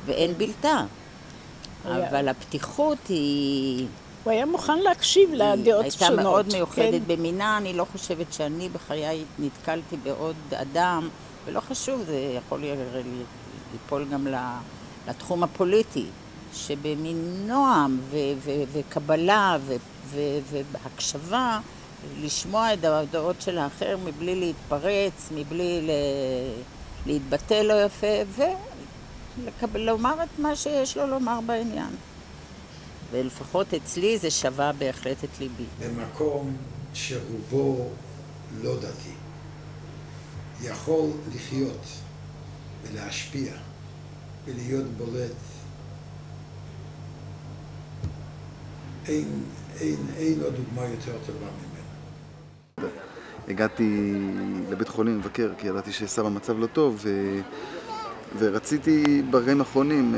ואין בלתה. אבל הפתיחות היא... הוא היה מוכן להקשיב לדעות שונות. הייתה מאוד מיוחדת במינה. אני לא חושבת שאני בחיי נתקלתי בעוד אדם, ולא חשוב, זה יכול ליפול גם לתחום הפוליטי, שבמין נועם וקבלה והקשבה, לשמוע את הדעות של האחר מבלי להתפרץ, מבלי להתבטא לא יפה, ולומר את מה שיש לו לומר בעניין. ולפחות אצלי זה שווה בהחלט את ליבי. במקום שרובו לא דתי, יכול לחיות ולהשפיע ולהיות בולט. אין עוד דוגמה יותר טובה ממנו. הגעתי לבית חולים לבקר כי ידעתי שסבא מצב לא טוב ורציתי ברגעים האחרונים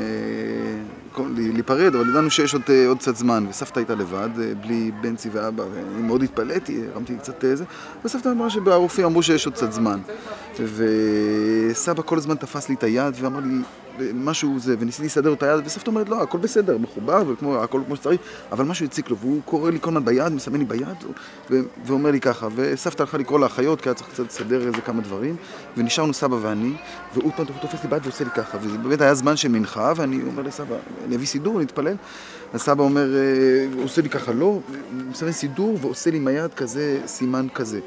להיפרד, אבל ידענו שיש עוד קצת זמן, וסבתא הייתה לבד, בלי בנצי ואבא, ואני מאוד התפלאתי, הרמתי קצת זה, וסבתא אמרה שהרופאים אמרו שיש עוד קצת זמן. וסבא כל הזמן תפס לי את היד ואמר לי משהו זה, וניסיתי לסדר את היד, וסבתא אומרת, לא, הכל בסדר, מחובר, הכל כמו שצריך, אבל משהו הציק לו, והוא קורא לי כל הזמן ביד, מסמן לי ביד, ואומר לי ככה, וסבתא הלכה לקרוא לאחיות, כי היה צריך קצת לסדר איזה כמה דברים, ונשארנו סבא ואני, והוא פעם תופס לי ביד ועושה לי ככה, וזה באמת היה זמן של מנחה, ואני אומר לסבא, אני אביא סידור, נתפלל, הסבא אומר, הוא עושה לי ככה, לא, הוא מסמן סידור, ועושה לי עם היד כזה, סימן כזה.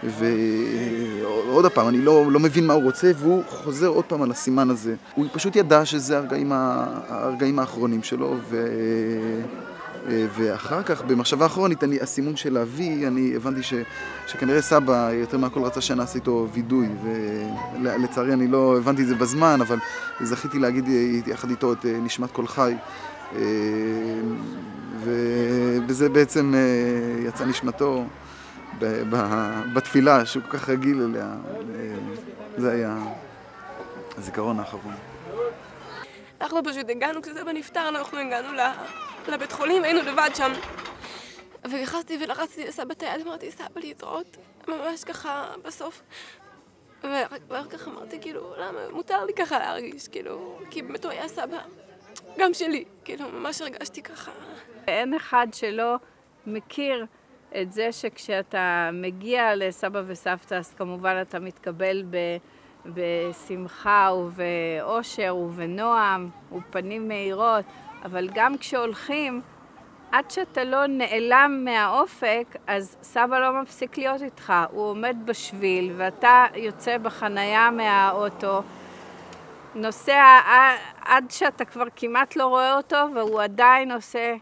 ועוד פעם, אני לא מבין מה הוא רוצה, והוא חוזר עוד פעם על הסימן הזה. הוא פשוט ידע שזה הרגעים האחרונים שלו, ואחר כך, במחשבה האחרונית, הסימון של אבי, אני הבנתי שכנראה סבא יותר מהכל רצה שנעשה איתו וידוי, ולצערי אני לא הבנתי את זה בזמן, אבל זכיתי להגיד יחד איתו את נשמת כל חי, ובזה בעצם יצא נשמתו. בתפילה שהוא כל כך רגיל אליה, זה היה הזיכרון האחרון. אנחנו פשוט הגענו, כשסבא נפטר, אנחנו הגענו לבית חולים, היינו לבד שם. ונכנסתי ולחצתי לסבא את היד, אמרתי, סבא להתראות, ממש ככה בסוף. ואחר כך אמרתי, כאילו, למה מותר לי ככה להרגיש, כאילו, כי באמת הוא היה סבא, גם שלי, כאילו, ממש הרגשתי ככה. אין אחד שלא מכיר את זה שכשאתה מגיע לסבא וסבתא, אז כמובן אתה מתקבל בשמחה ובאושר ובנועם ופנים מהירות, אבל גם כשהולכים, עד שאתה לא נעלם מהאופק, אז סבא לא מפסיק להיות איתך. הוא עומד בשביל ואתה יוצא בחנייה מהאוטו, נוסע עד שאתה כבר כמעט לא רואה אותו, והוא עדיין עושה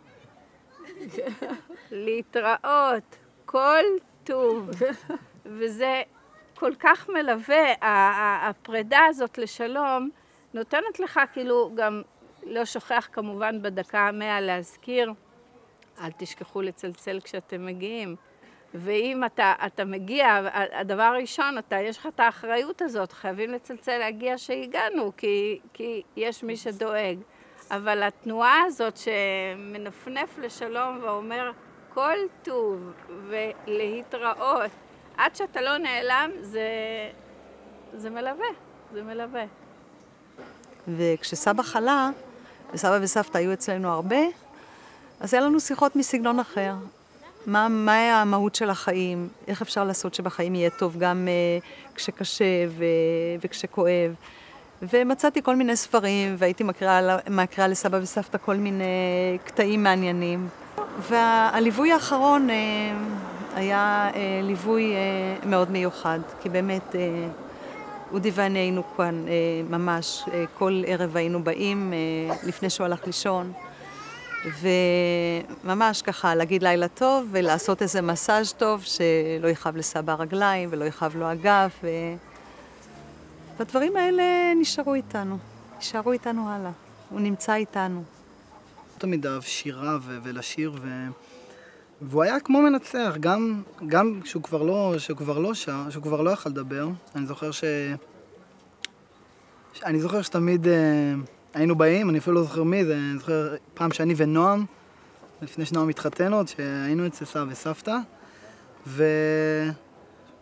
להתראות, כל טוב, וזה כל כך מלווה, הפרידה הזאת לשלום נותנת לך כאילו גם לא שוכח כמובן בדקה ה-100 להזכיר, אל תשכחו לצלצל כשאתם מגיעים, ואם אתה מגיע, הדבר הראשון, יש לך את האחריות הזאת, חייבים לצלצל להגיע שהגענו, כי יש מי שדואג. אבל התנועה הזאת שמנפנף לשלום ואומר כל טוב ולהתראות, עד שאתה לא נעלם, זה מלווה, זה מלווה. וכשסבא חלה, וסבא וסבתא היו אצלנו הרבה, אז היה לנו שיחות מסגנון אחר. מה היה המהות של החיים, איך אפשר לעשות שבחיים יהיה טוב גם כשקשה וכשכואב. ומצאתי כל מיני ספרים, והייתי מקריאה לסבא וסבתא כל מיני קטעים מעניינים. והליווי האחרון היה ליווי מאוד מיוחד, כי באמת אודי ואני היינו כאן ממש, כל ערב היינו באים לפני שהוא הלך לישון, וממש ככה להגיד לילה טוב ולעשות איזה מסאז' טוב שלא יכאב לסבא רגליים ולא יכאב לו הגב. והדברים האלה נשארו איתנו הלאה, הוא נמצא איתנו. תמיד אהב שירה ולשיר, והוא היה כמו מנצח, גם כשהוא כבר לא שר, שהוא כבר לא יכול לדבר. אני זוכר שתמיד היינו באים, אני אפילו לא זוכר מי, אני זוכר פעם שאני ונועם, לפני שנועם התחתנו, שהיינו אצל סבא וסבתא,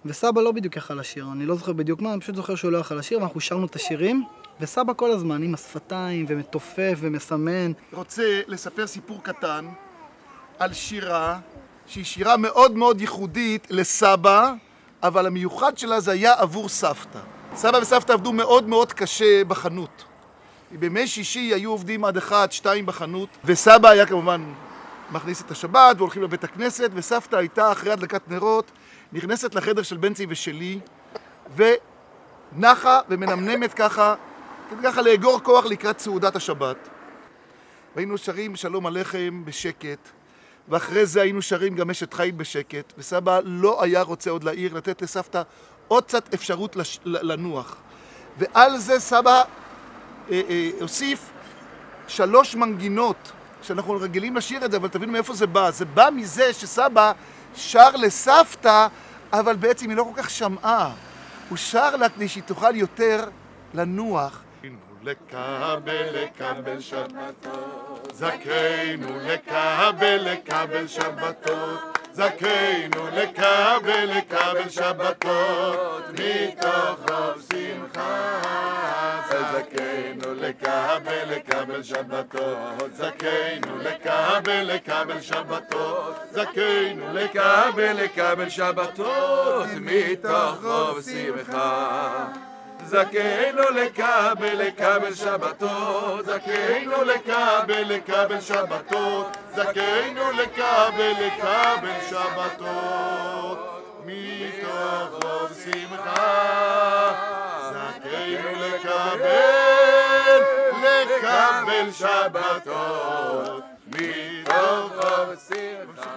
וסבא לא בדיוק יכל לשיר, אני לא זוכר בדיוק מה, אני פשוט זוכר שהוא לא יכל לשיר, ואנחנו שרנו את השירים, וסבא כל הזמן עם השפתיים ומתופף ומסמן. רוצה לספר סיפור קטן על שירה, שהיא שירה מאוד מאוד ייחודית לסבא, אבל המיוחד שלה זה היה עבור סבתא. סבא וסבתא עבדו מאוד מאוד קשה בחנות. בימי שישי היו עובדים עד 1-2 בחנות, וסבא היה כמובן מכניס את השבת והולכים לבית הכנסת, וסבתא הייתה אחרי הדלקת נרות, נכנסת לחדר של בנצי ושלי, ונחה ומנמנמת ככה, ככה לאגור כוח לקראת סעודת השבת. והיינו שרים שלום עליכם בשקט, ואחרי זה היינו שרים גם אשת חיל בשקט, וסבא לא היה רוצה עוד להעיר, לתת לסבתא עוד קצת אפשרות לנוח. ועל זה סבא הוסיף 3 מנגינות, שאנחנו רגילים לשיר את זה, אבל תבינו מאיפה זה בא. זה בא מזה שסבא שר לסבתא, אבל בעצם היא לא כל כך שמעה. הוא שר לה כדי שהיא תוכל יותר לנוח. לקבל שבתות, זכינו לקבל שבתות, זכינו לקבל שבתות, מתוך רוב שמחה. זכינו לקבל שבתות, זכינו לקבל שבתות, זכינו לקבל שבתות, מתוך רוב שמחה. זכינו לקבל שבתות, זכינו לקבל שבתות, זכינו לקבל שבתות, מתוך רוב שמחה. זכינו לקבל שבתות, מתוך רוב שמחה.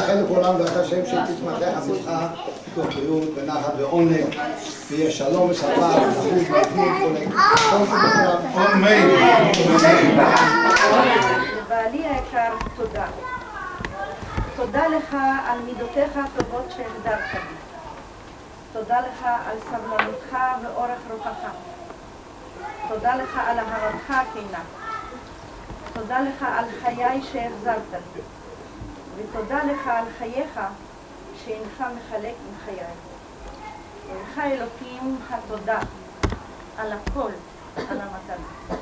לכן לכולם ואת השם שתתמתח עבודך, תוך בריאות ונחת ועונג, ויהיה שלום ושלווה וזכות ועצמות כל אמן. בעלי היקר, תודה. תודה לך על מידותיך הטובות שהגדרת בי. תודה לך על סבלנותך ואורך רוחך. תודה לך על אהבתך הכנה. תודה לך על חיי שהחזרת לי. ותודה לך על חייך שאינך מחלק עם חיי. ולך אלוקים התודה על הכל, על המתנה.